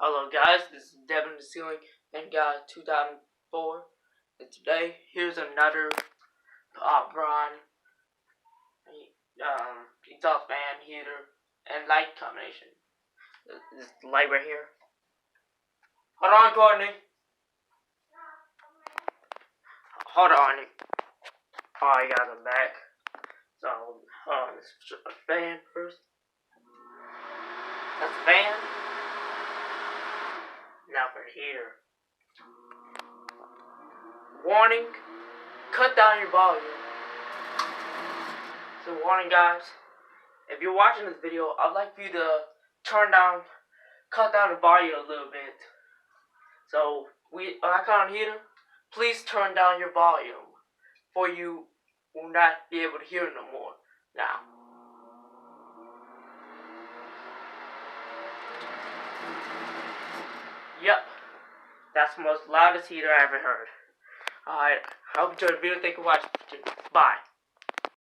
Hello guys, this is Devin the Ceiling and 2004, and today here's another Broan exhaust fan heater and light combination. This light right here. Hold on, Courtney. Hold on. Oh, you got them back. So, let's show the fan first. That's the fan. Now for here. Warning, cut down your volume. So warning guys, if you're watching this video, I'd like for you to cut down the volume a little bit. So when I cut on heater, please turn down your volume, for you will not be able to hear no more. Now. Yep, that's the most loudest heater I ever heard. Alright, I hope you enjoyed the video. Thank you for watching. Bye.